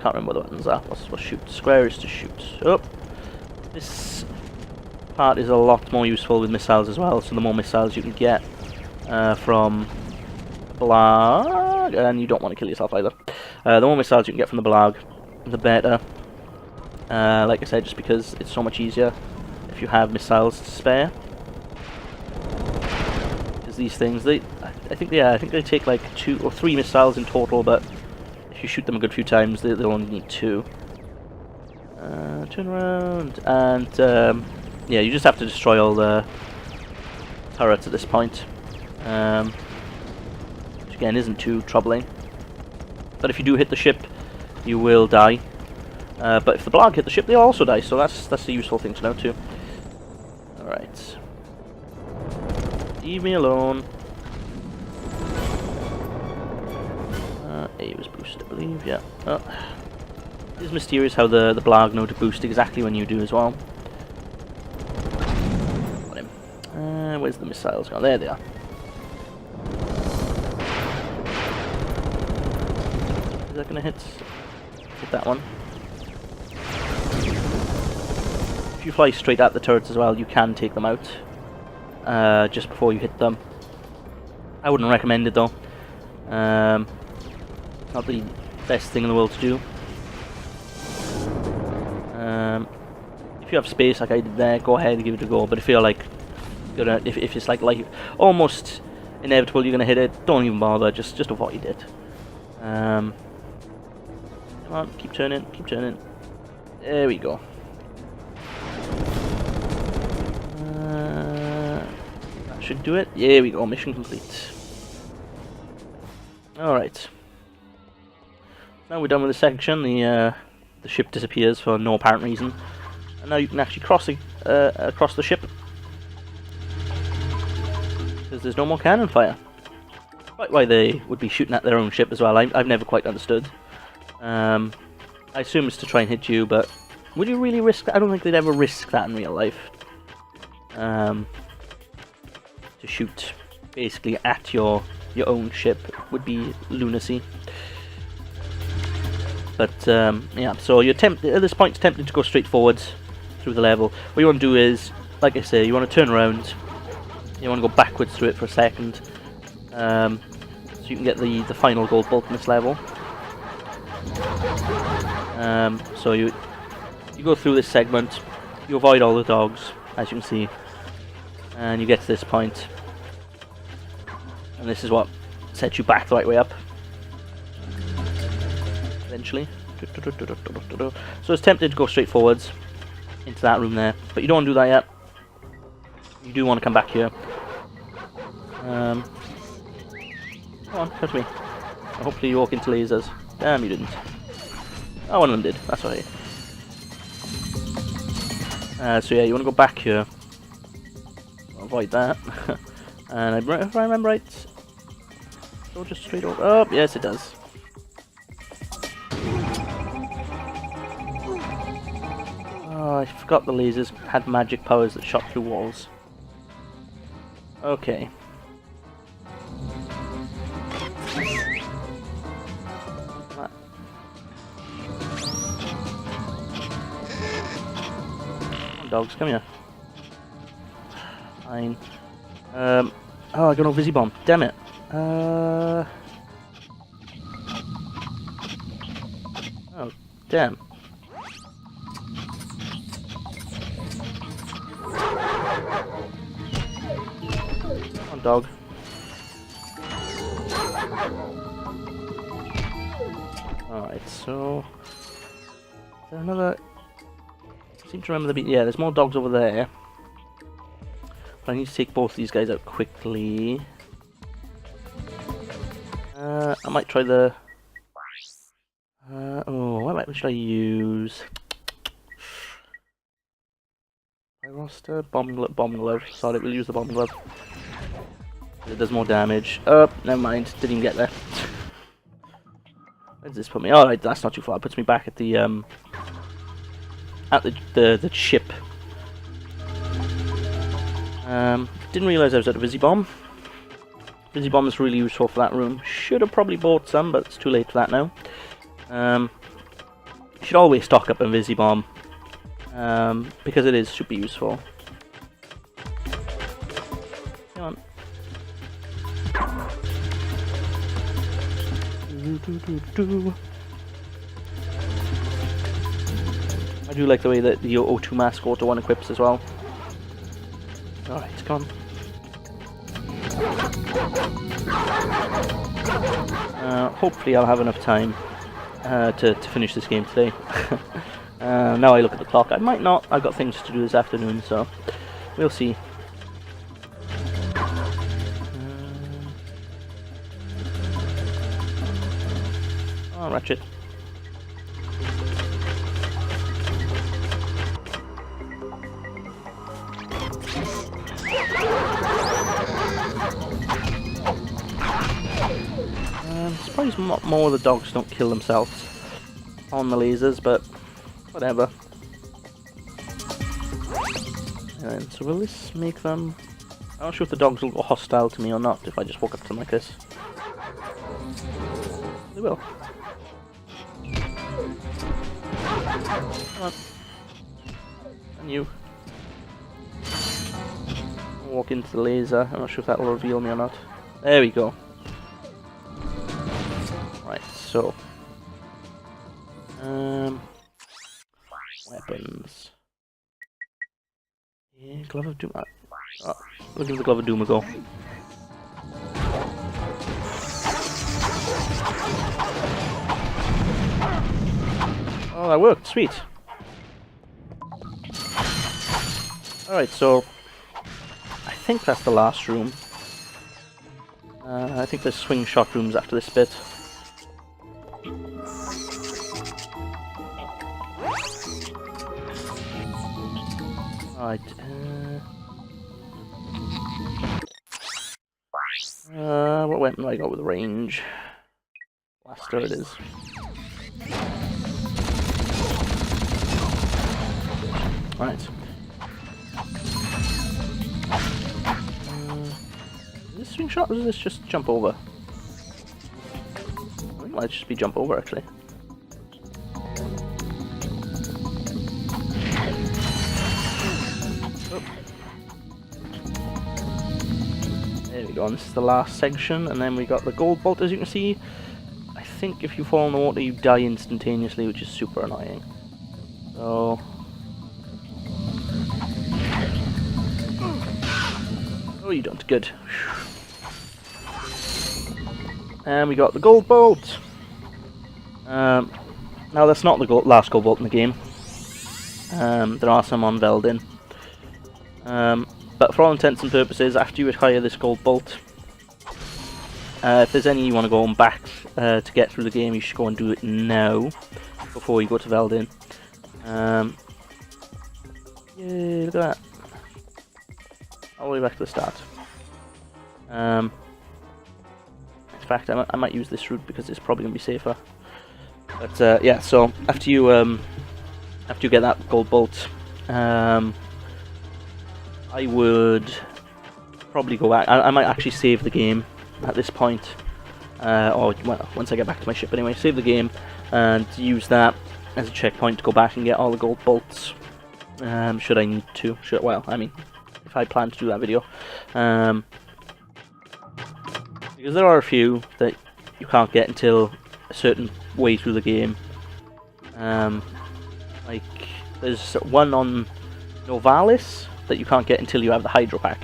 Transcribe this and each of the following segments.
can't remember what the buttons are. What's shoot? Square is to shoot. Oh, this part is a lot more useful with missiles as well. So the more missiles you can get from Blag, and you don't want to kill yourself either. The more missiles you can get from the Blag, the better. Like I said, just because it's so much easier if you have missiles to spare. Because these things, I think they take like 2 or 3 missiles in total, but if you shoot them a good few times, they'll only need 2. Turn around, and yeah, you just have to destroy all the turrets at this point. Which again isn't too troubling. But if you do hit the ship, you will die. But if the Blag hit the ship, they'll also die, so that's a useful thing to know too. Alright. Leave me alone. A was boosted, I believe, yeah. Oh. It is mysterious how the Blag know to boost exactly when you do as well. Got him. Where's the missiles gone? There they are. Is that gonna hit that one? If you fly straight at the turrets as well, you can take them out just before you hit them. I wouldn't recommend it though. Not the best thing in the world to do. If you have space like I did there, go ahead and give it a go. But if you're like if it's like almost inevitable you're gonna hit it, don't even bother. Just avoid it. Come on, keep turning, keep turning. There we go. That should do it. There we go. Mission complete. All right. Now we're done with this section. The ship disappears for no apparent reason, and now you can actually cross the ship because there's no more cannon fire. Quite why they would be shooting at their own ship as well. I've never quite understood. I assume it's to try and hit you, but would you really risk that? I don't think they'd ever risk that in real life. To shoot basically at your own ship would be lunacy. But yeah, so you're at this point tempted to go straight forwards through the level. What you want to do is, like I say, you want to turn around. You want to go backwards through it for a second, so you can get the final gold bolt in this level. So you go through this segment, you avoid all the dogs, as you can see, and you get to this point, and this is what sets you back the right way up. Eventually. So it's tempting to go straight forwards into that room there, but you don't want to do that yet. You do want to come back here. Come on, come to me. Hopefully you walk into lasers. Damn, you didn't. Oh, one of them did. That's right. So yeah, you want to go back here. Avoid that. And if I remember right, go just straight over. Oh, yes, it does. Oh, I forgot the lasers had magic powers that shot through walls. Okay. Dogs, come here. Fine. Oh, I got no Visi Bomb. Damn it. Oh, damn. Come on, dog. Alright, so... Is there another... I seem to remember yeah, there's more dogs over there. But I need to take both these guys out quickly. I might try the... oh, what should I use? Roster, bomb glove. Sorry, we'll use the bomb glove. It does more damage. Oh, never mind. Didn't even get there. Where does this put me? Oh, right, that's not too far. It puts me back at the ship. Didn't realise I was at a Visi Bomb. Visi Bomb is really useful for that room. Should have probably bought some, but it's too late for that now. should always stock up Invisi Bomb, because it is super useful. Come on. I do like the way that the O2 mask auto one equips as well. Alright, come on. Hopefully I'll have enough time to finish this game today. Now I look at the clock, I might not. I've got things to do this afternoon, so we'll see. Oh, Ratchet. Surprised more of the dogs don't kill themselves on the lasers, but whatever. And so will this make them... I'm not sure if the dogs will go hostile to me or not if I just walk up to them like this. They will. Come on. And you. Walk into the laser. I'm not sure if that will reveal me or not. There we go. Right, so weapons. Yeah, Glove of Doom. Oh, we'll give the Glove of Doom a go. Oh, that worked. Sweet. Alright, so I think that's the last room. I think there's swing shot rooms after this bit. Right. What weapon do I got with range? Blaster it is. Right. Is this swing shot or is this just jump over? I think it might just be jump over actually. There we go, and this is the last section, and then we got the gold bolt as you can see. I think if you fall in the water you die instantaneously, which is super annoying. So... oh, you don't. Good. And we got the gold bolt. Now that's not the last gold bolt in the game. There are some on Veldin. But for all intents and purposes, after you acquire this gold bolt, if there's any you want to go on back to get through the game, you should go and do it now, before you go to Veldin. Yay, look at that. All the way back to the start. In fact, I might use this route because it's probably going to be safer. But yeah, so after you get that gold bolt, I would probably go back. I might actually save the game at this point, or well, once I get back to my ship anyway, save the game and use that as a checkpoint to go back and get all the gold bolts. Should I need to? Well, I mean, if I plan to do that video, because there are a few that you can't get until a certain way through the game. Like there's one on Novalis that you can't get until you have the Hydro Pack.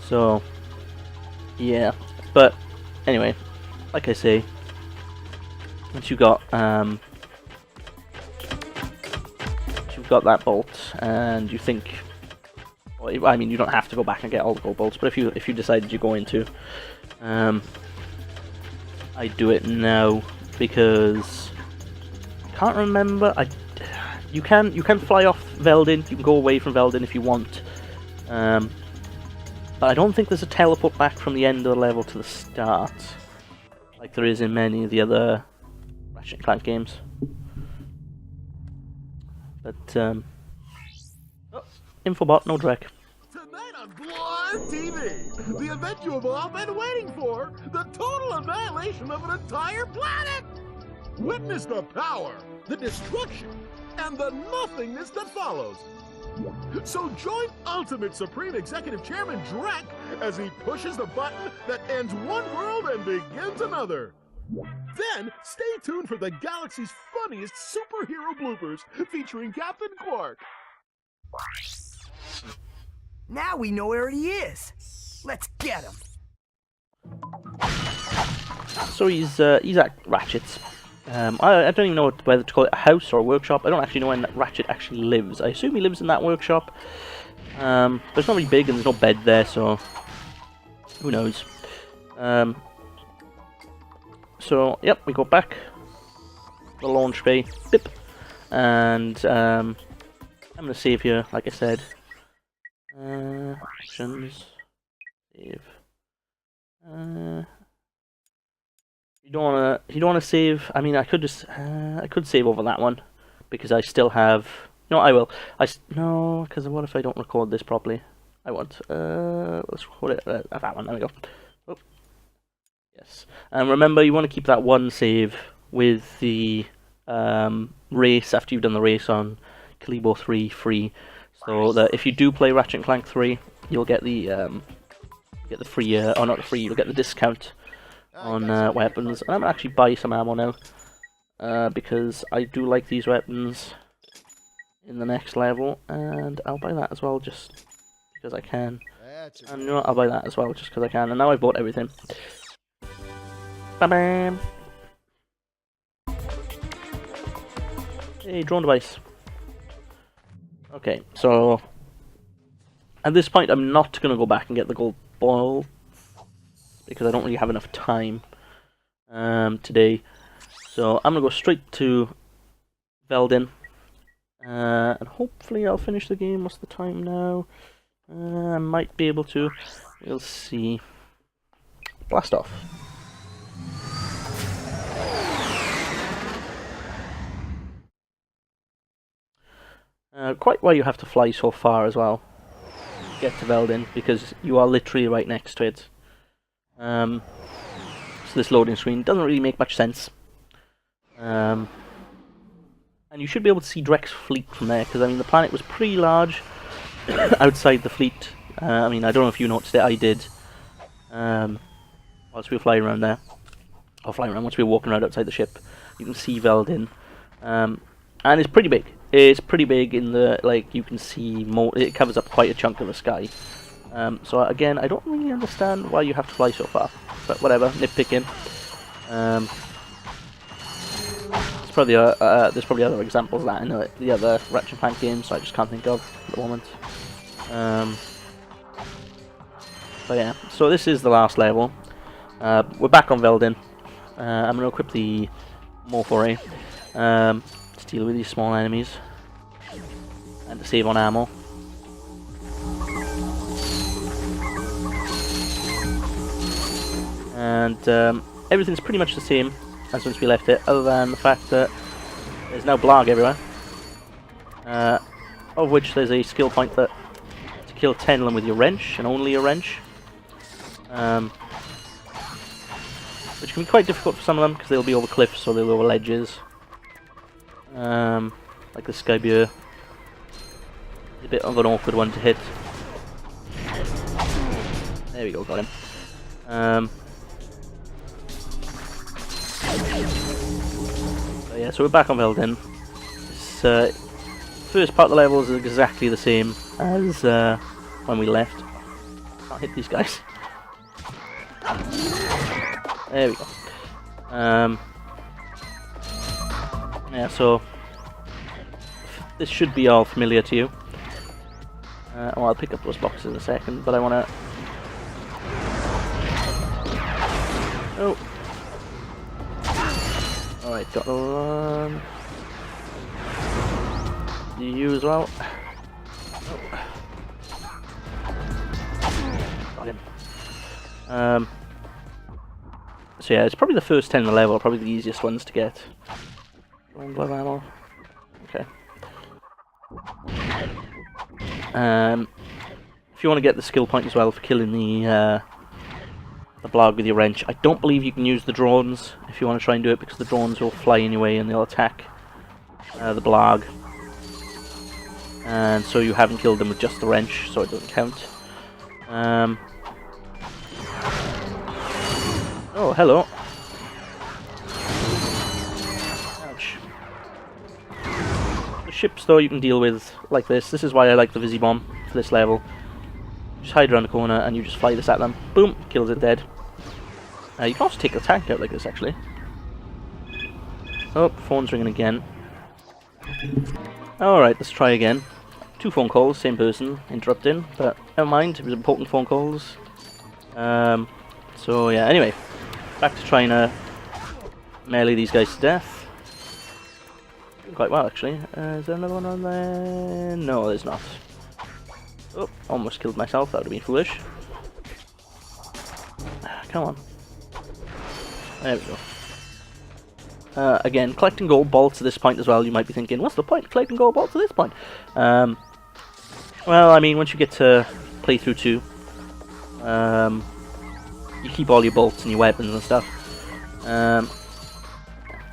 So yeah, but anyway, like I say, once you got that bolt and you think, well, I mean, you don't have to go back and get all the gold bolts, but if you decided you're going to, I do it now because I can't remember. You can fly off Veldin. You can go away from Veldin if you want, but I don't think there's a teleport back from the end of the level to the start, like there is in many of the other Ratchet and Clank games. But oh, Infobot, no Drek. Tonight on Blonde TV, the event you have all been waiting for, the total annihilation of an entire planet! Witness the power, the destruction, and the nothingness that follows. So join Ultimate Supreme Executive Chairman Drek as he pushes the button that ends one world and begins another. Then, stay tuned for the galaxy's funniest superhero bloopers featuring Captain Quark. Now we know where he is. Let's get him. So he's at Ratchet's. I don't even know whether to call it a house or a workshop. I don't actually know when Ratchet actually lives. I assume he lives in that workshop. But it's not really big and there's no bed there, so who knows. So, yep, we go back to the launch bay, bip, and I'm going to save here, like I said. Options, save. You don't wanna save. I mean, I could just I could save over that one because I still have. No, I will. No, because what if I don't record this properly? I won't. Let's record it that one. There we go. Oh. Yes. And remember, you want to keep that one save with the race after you've done the race on Kalibo 3 free, so that if you do play Ratchet and Clank 3, you'll get the free, or not the free, you'll get the discount on weapons. And I'm gonna actually buy some ammo now because I do like these weapons in the next level, and I'll buy that as well just because I can. And you know what, I'll buy that as well just because I can. And now I've bought everything. Bam bam. Hey, drone device. Okay, so at this point I'm not gonna go back and get the gold ball because I don't really have enough time today. So I'm gonna go straight to Veldin, and hopefully I'll finish the game. What's the time now? I might be able to. We'll see. Blast off. Quite why you have to fly so far as well. Get to Veldin because you are literally right next to it. So this loading screen doesn't really make much sense. And you should be able to see Drek's fleet from there, because I mean the planet was pretty large outside the fleet. I mean, I don't know if you noticed it, I did. Whilst we were flying around there, or flying around, once we were walking around outside the ship, you can see Veldin. And it's pretty big. It's pretty big in the, like, you can see more, it covers up quite a chunk of the sky. So again, I don't really understand why you have to fly so far, but whatever, nitpicking. There's probably other examples of that in the other Ratchet and Clank games, so I just can't think of at the moment. But yeah, so this is the last level. We're back on Veldin. I'm going to equip the Morphore to deal with these small enemies and to save on ammo. And everything's pretty much the same as once we left it, other than the fact that there's now blarg everywhere. Of which there's a skill point that to kill 10 of them with your wrench, and only a wrench. Which can be quite difficult for some of them, because they'll be over cliffs or they'll be over ledges. Like this guy here. A bit of an awkward one to hit. There we go, got him. So yeah, so we're back on Veldin. This first part of the level is exactly the same as when we left. Can't hit these guys. There we go. Yeah, so this should be all familiar to you. Well, I'll pick up those boxes in a second, but I want to... Oh. Alright, got the one. You as well. Oh. Got him. So yeah, it's probably the first 10 in the level, probably the easiest ones to get. Blood ammo. Okay. If you want to get the skill point as well for killing the the blag with your wrench. I don't believe you can use the drones if you want to try and do it, because the drones will fly in your way and they'll attack the blag. And so you haven't killed them with just the wrench, so it doesn't count. Oh, hello. Ouch. The ships, though, you can deal with like this. This is why I like the Visi Bomb for this level. Just hide around the corner and you just fly this at them. Boom! Kills it dead. You can also take the tank out like this, actually. Oh, phone's ringing again. Alright, let's try again. 2 phone calls, same person, interrupting, but never mind, it was important phone calls. So yeah, anyway, back to trying to melee these guys to death. Doing quite well, actually. Is there another one on there? No, there's not. Oh, almost killed myself, that would have been foolish. Come on. There we go. Again, collecting gold bolts at this point as well, you might be thinking, what's the point of collecting gold bolts at this point? Well, I mean, once you get to playthrough 2, you keep all your bolts and your weapons and stuff. And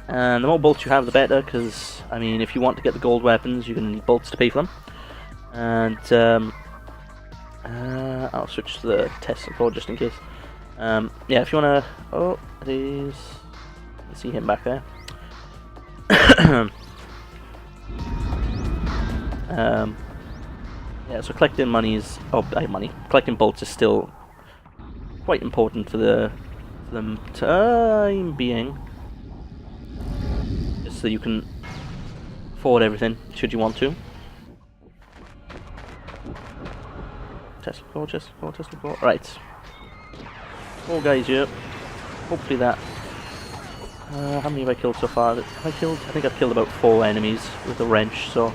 the more bolts you have, the better, because, I mean, if you want to get the gold weapons, you're going to need bolts to pay for them. And, I'll switch to the Tesla Claw just in case. Yeah, if you want to... Oh, it is... You see him back there. Yeah, so collecting money is... Oh, money. Collecting bolts is still quite important for the time being. Just so you can afford everything, should you want to. Tesla Claw, Tesla Claw. Right. 4 guys here. Hopefully that... how many have I killed so far? I think I've killed about 4 enemies with a wrench, so...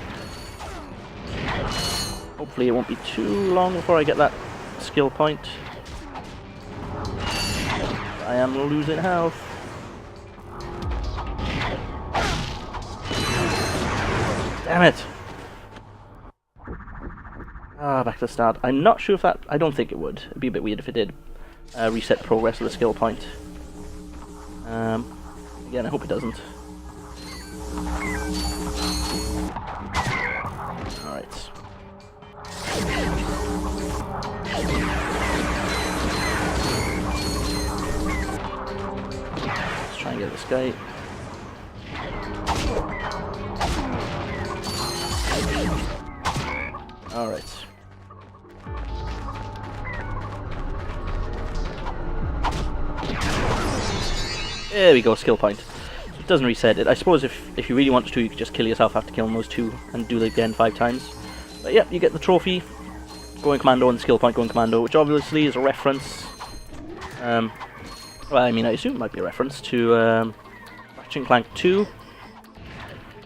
Hopefully it won't be too long before I get that skill point. I am losing health. Damn it! Back to the start. I'm not sure if that... I don't think it would. It'd be a bit weird if it did. Reset progress of the skill point. Again, I hope it doesn't. Alright. Let's try and get this guy. Alright. There we go, skill point. So it doesn't reset it. I suppose if you really wanted to, you could just kill yourself after killing those 2 and do it again 5 times. But yeah, you get the trophy, going commando, and skill point going commando, which obviously is a reference. Well, I mean, I assume it might be a reference to Ratchet and Clank 2.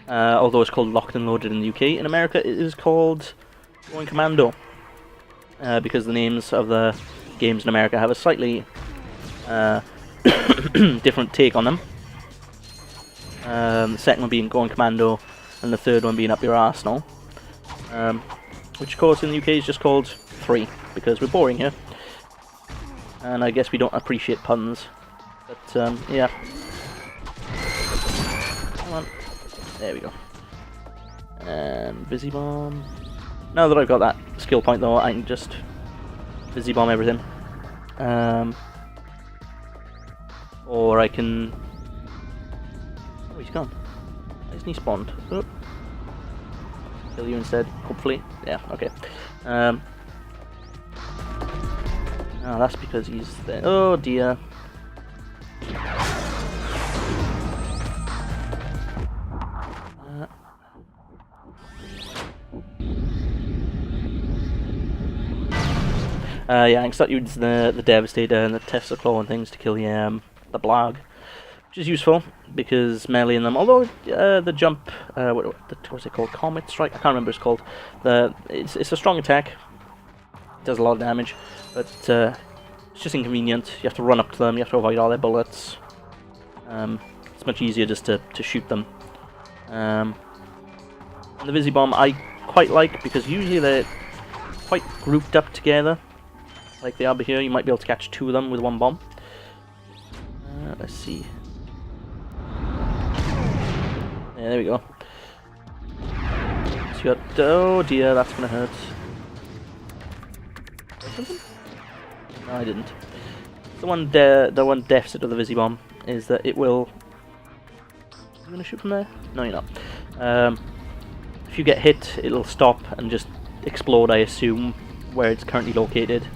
Although it's called Locked and Loaded in the UK. In America, it is called Going Commando. Because the names of the games in America have a slightly different take on them. The second one being Going Commando, and the third one being Up Your Arsenal. Which of course in the UK is just called 3, because we're boring here. And I guess we don't appreciate puns. But yeah. Come on. There we go. And Visi Bomb. Now that I've got that skill point though, I can just Visi Bomb everything. Or I can... Oh, he's gone. Isn't he spawned? Oh. Kill you instead, hopefully. Yeah, okay. Oh, that's because he's there. Oh dear. Yeah, I can start using the Devastator and the Tesla Claw and things to kill the blag, which is useful because meleeing them. Although the jump, what's it called? Comet Strike? I can't remember what it's called. It's a strong attack. It does a lot of damage, but it's just inconvenient. You have to run up to them. You have to avoid all their bullets. It's much easier just to shoot them. And the Visi Bomb I quite like because usually they're quite grouped up together. Like they are here, you might be able to catch 2 of them with 1 bomb. Let's see. Yeah, there we go. So you got, oh dear, that's gonna hurt. No, I didn't. The one deficit of the Visi Bomb is that it will. Are you gonna shoot from there? No, you're not. If you get hit, it'll stop and just explode, I assume, where it's currently located.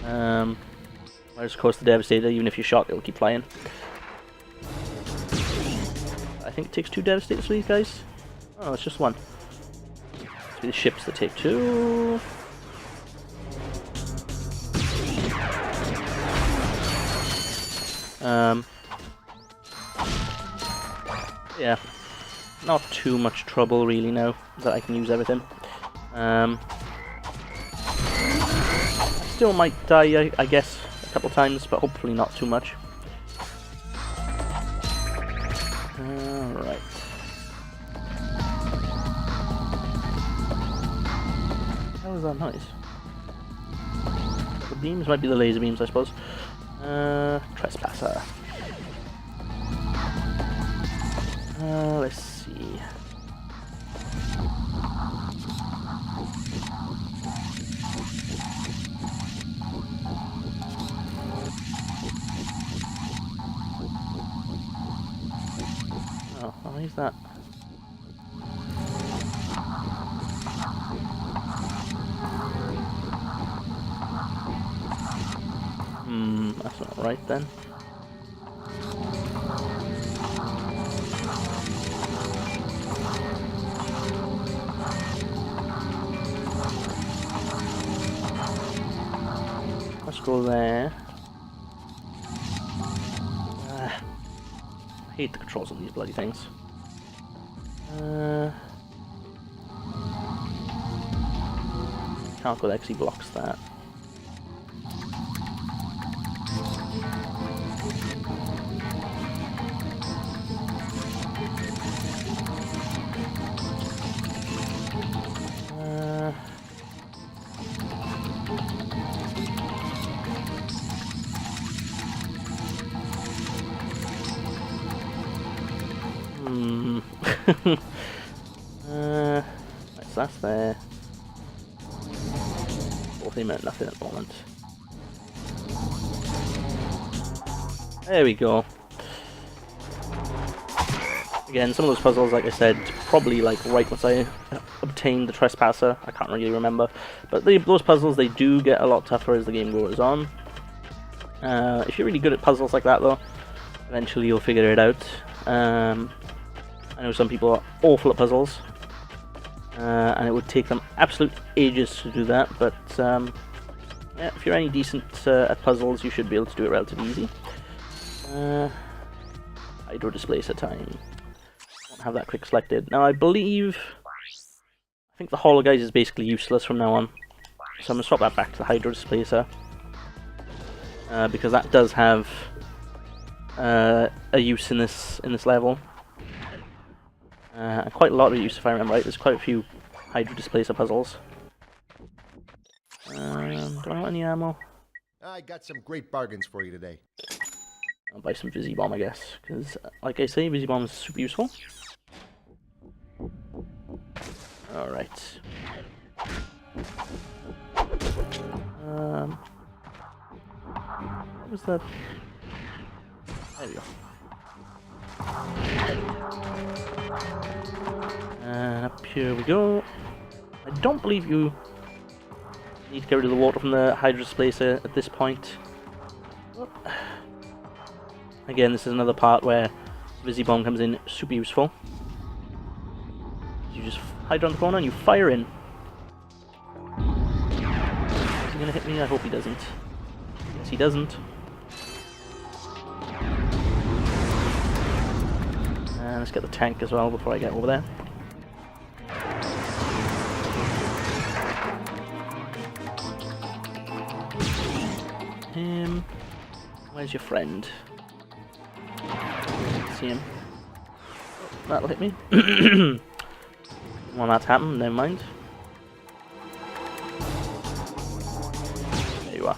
Whereas, of course, the Devastator, even if you're shot, it'll keep flying. I think it takes 2 Devastators for these guys. Oh, it's just 1. It's the ships that take 2. Yeah, not too much trouble really now that I can use everything. Still might die, I guess, a couple times, but hopefully not too much. Alright. What was that noise? The beams might be the laser beams, I suppose. Trespasser. Let's see. Oh, why is that? That's not right then. Let's go there. I hate the controls on these bloody things. Can't go there because he blocks that. That's there. Both of them meant nothing at the moment. There we go. Again, some of those puzzles, like I said, probably like right once I obtained the Trespasser. I can't really remember, but those puzzles, they do get a lot tougher as the game goes on. If you're really good at puzzles like that, though, eventually you'll figure it out. I know some people are awful at puzzles, and it would take them absolute ages to do that, but yeah, if you're any decent at puzzles, you should be able to do it relatively easy. Hydro Displacer time. Won't have that quick selected. Now I think the Hollow Guys is basically useless from now on, so I'm going to swap that back to the Hydro Displacer, because that does have a use in this level. And quite a lot of use, if I remember right. There's quite a few Hydro Displacer puzzles. Do I want any ammo? I got some great bargains for you today. I'll buy some Visi Bomb, I guess, because, like I say, Visi Bomb is super useful. Alright. What was that? There we go. And up here we go. I don't believe you need to get rid of the water from the Hydro Displacer at this point. Again, this is another part where Visi Bomb comes in super useful. You just hide around the corner and you fire in. Is he gonna hit me? I hope he doesn't. Yes, he doesn't. And let's get the tank as well before I get over there. Where's your friend? See him. Oh, that'll hit me. Well, that's happened, never mind. There you are.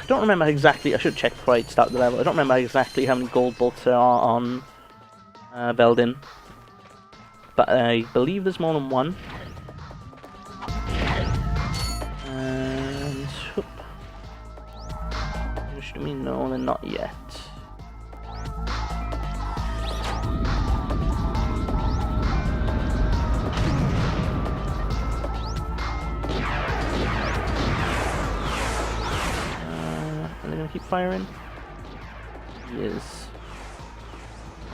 I don't remember exactly. I should check before I start the level. I don't remember exactly how many gold bolts there are on Veldin, but I believe there's more than one. And whoop. Should we know? They're not yet. Are they gonna keep firing? He is.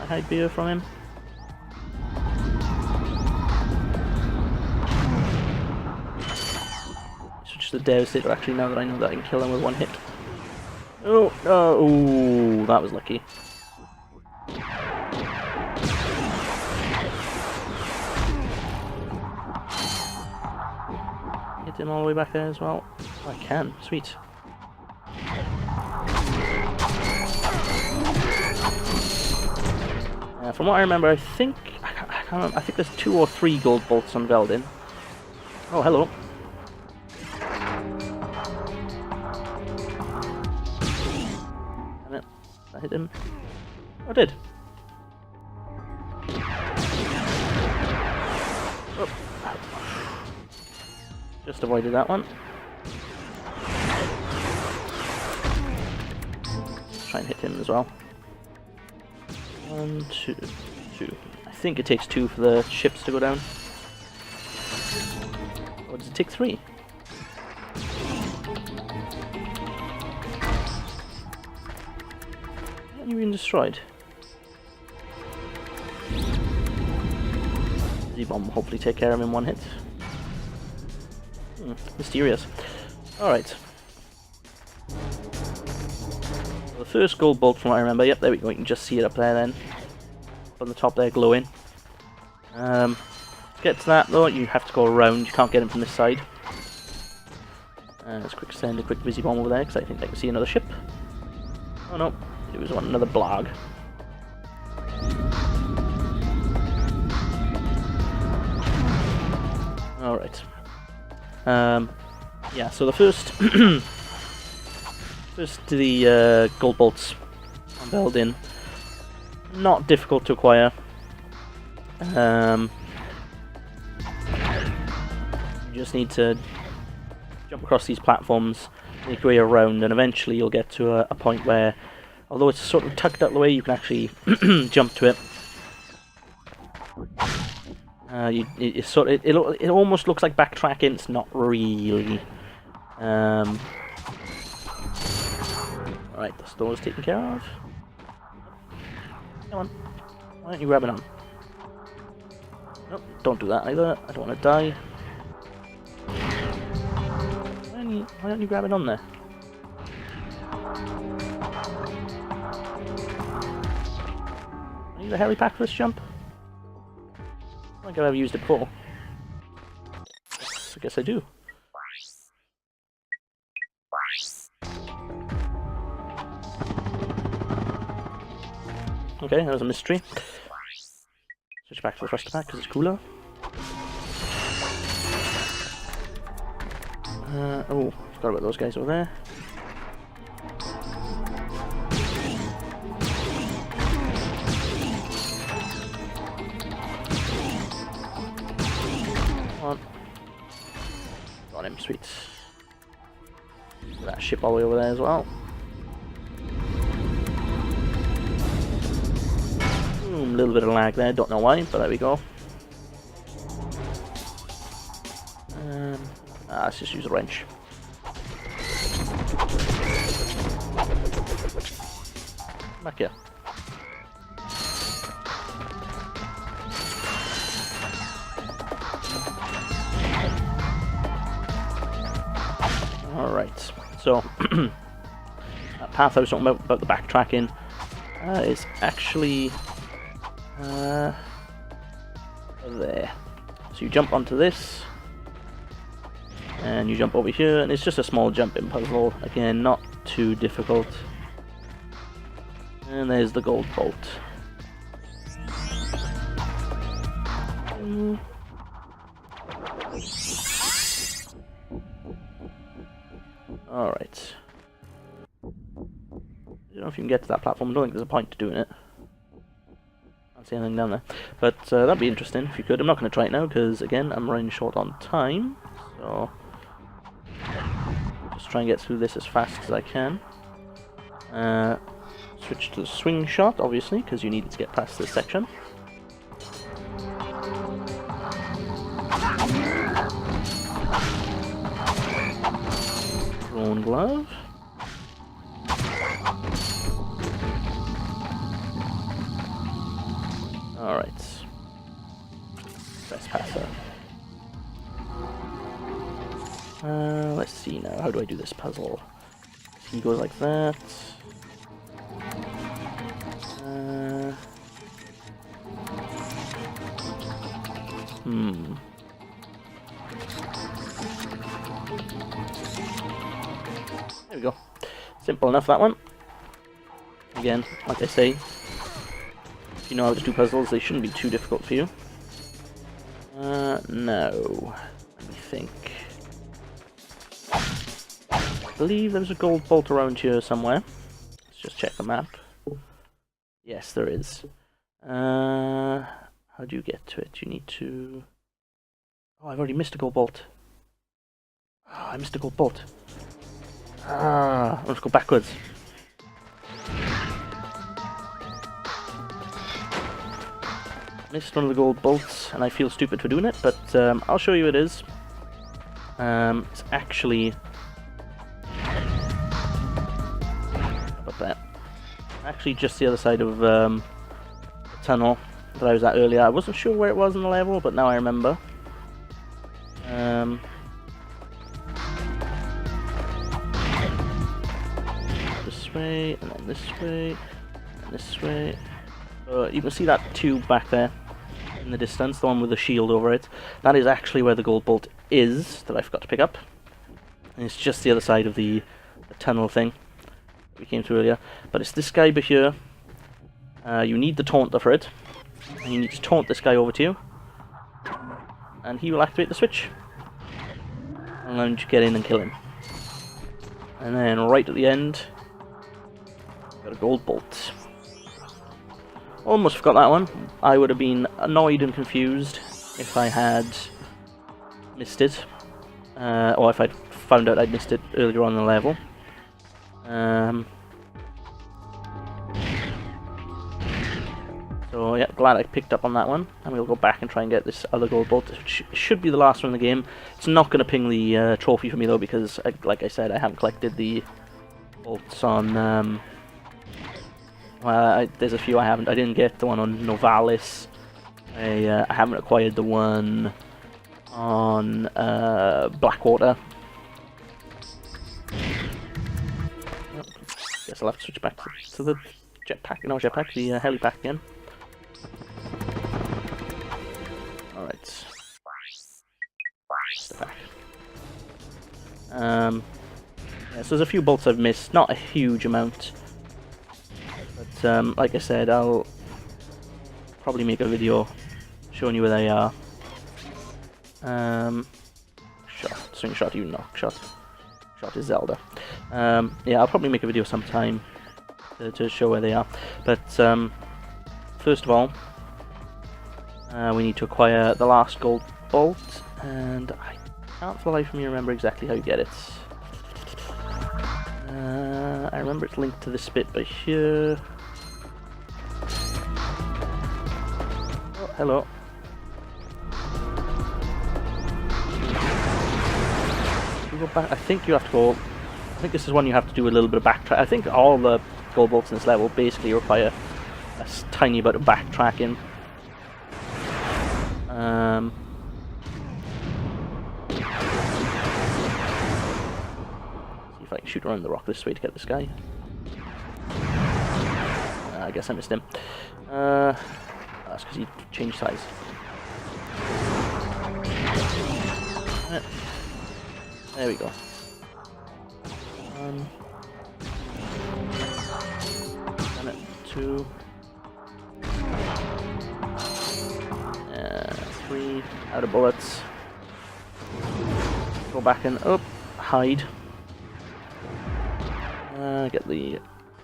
I hide beer from him. It's just a devastator actually now that I know that I can kill him with one hit. Oh, no, ooh, that was lucky. Hit him all the way back there as well. Oh, I can, sweet. From what I remember, I think I think there's 2 or 3 gold bolts on Veldin. Oh, hello. Damn it. I hit him. Oh, I did. Oh. Just avoided that one. Try and hit him as well. 1, 2, 2. I think it takes 2 for the ships to go down. Or does it take 3? Haven't you been destroyed? Z-bomb will hopefully take care of him in one hit. Mysterious. Alright. The first gold bolt from what I remember, yep, there we go, you can just see it up there then. On the top there, glowing. To get to that though, you have to go around, you can't get him from this side. Let's send a quick Visi bomb over there, because I think I can see another ship. Oh no, it was another blag. Alright. Yeah, so the first... First to the gold bolts on Veldin. Not difficult to acquire. You just need to jump across these platforms, make your way around, and eventually you'll get to a point where, although it's sort of tucked out the way, you can actually jump to it. It almost looks like backtracking. It's not really. Alright, the store's taken care of. Come on. Why aren't you grabbing on? Nope, don't do that either. I don't want to die. Why aren't you grabbing on there? I need a heli pack for this jump? I don't think I've ever used it before. I guess I do. Okay, that was a mystery. Switch back to the thruster pack because it's cooler. Oh, forgot about those guys over there. Come on. Got him, sweet. That ship all the way over there as well. A little bit of lag there, don't know why, but there we go. Let's just use a wrench. Back here. Alright, so that path I was talking about the backtracking is actually there. So you jump onto this, and you jump over here, and it's just a small jumping puzzle. Again, not too difficult. And there's the gold bolt. Alright. don't know if you can get to that platform. I don't think there's a point to doing it. I don't see anything down there. But that'd be interesting if you could. I'm not going to try it now because, again, I'm running short on time. So, just try and get through this as fast as I can. Switch to the swing shot, obviously, because you needed to get past this section. Thrown glove. Alright. Trespasser. Let's see now. How do I do this puzzle? He goes like that. There we go. Simple enough, that one. Again, like I say, if you know how to do puzzles, they shouldn't be too difficult for you. No. Let me think. I believe there's a gold bolt around here somewhere. Let's just check the map. Yes, there is. How do you get to it? You need to... Oh, I've already missed a gold bolt. Oh, I missed a gold bolt. Let's go backwards. Missed one of the gold bolts, and I feel stupid for doing it, but I'll show you it is. It's actually... How about that? Actually just the other side of the tunnel that I was at earlier. I wasn't sure where it was in the level, but now I remember. This way, and then this way, and this way. You can see that tube back there in the distance, the one with the shield over it. That is actually where the gold bolt is, that I forgot to pick up. And it's just the other side of the tunnel thing we came through earlier. But it's this guy over here. You need the taunter for it. And you need to taunt this guy over to you. And he will activate the switch. And then you get in and kill him. And then right at the end, got a gold bolt. Almost forgot that one. I would have been annoyed and confused if I had missed it. Or if I'd found out I'd missed it earlier on in the level. So yeah, glad I picked up on that one. And we'll go back and try and get this other gold bolt. It should be the last one in the game. It's not going to ping the trophy for me though, because like I said, I haven't collected the bolts on... there's a few I haven't. I didn't get the one on Novalis. I haven't acquired the one on Blackwater. Oh, guess I'll have to switch back to the jetpack. No, jetpack, the helipack again. Alright. Step back. Yeah, so there's a few bolts I've missed. Not a huge amount. But like I said, I'll probably make a video showing you where they are. Shot, swing shot, you knock shot. Shot is Zelda. Yeah, I'll probably make a video sometime to show where they are. But first of all, we need to acquire the last gold bolt, and I can't for the life of me remember exactly how you get it. I remember it's linked to this bit by here. Oh, hello. You go back. I think you have to go. I think this is one you have to do a little bit of backtrack. I think all the gold bolts in this level basically require a tiny bit of backtracking. See if I can shoot around the rock this way to get this guy. I guess I missed him. That's because he changed size. There we go. One. Done it. Two. 3. Out of bullets. Go back and hide. Get the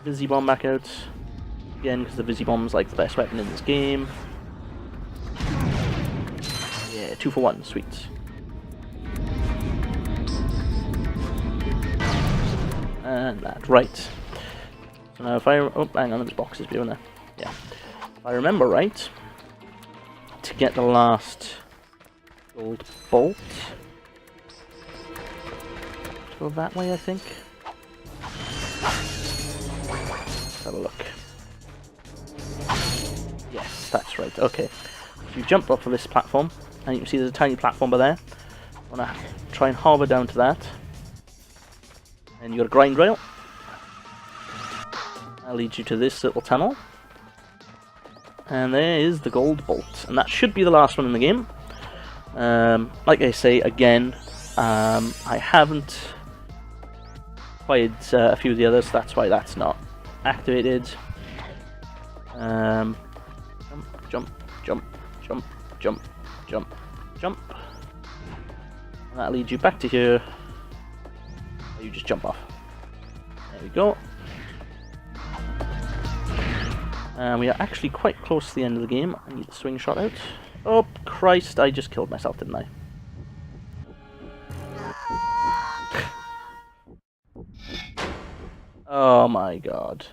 Visi Bomb back out. Again, because the Visi Bomb's like the best weapon in this game. Yeah, 2 for 1, sweet. And that, right. So now if I... Oh, hang on, there's boxes behind there. Yeah. If I remember right, to get the last gold bolt... Go that way, I think. Let's have a look. Yes, that's right, okay. So you jump up for this platform, and you can see there's a tiny platform by there. I want to try and hover down to that. And you got a grind rail. That'll lead you to this little tunnel. And there is the gold bolt. And that should be the last one in the game. Like I say, again, I haven't played a few of the others, that's why that's not activated. Jump, jump, jump, jump, jump, jump, jump. And that'll lead you back to here. You just jump off. There we go. And we are actually quite close to the end of the game. I need the swing shot out. Oh, Christ, I just killed myself, didn't I? Oh my god.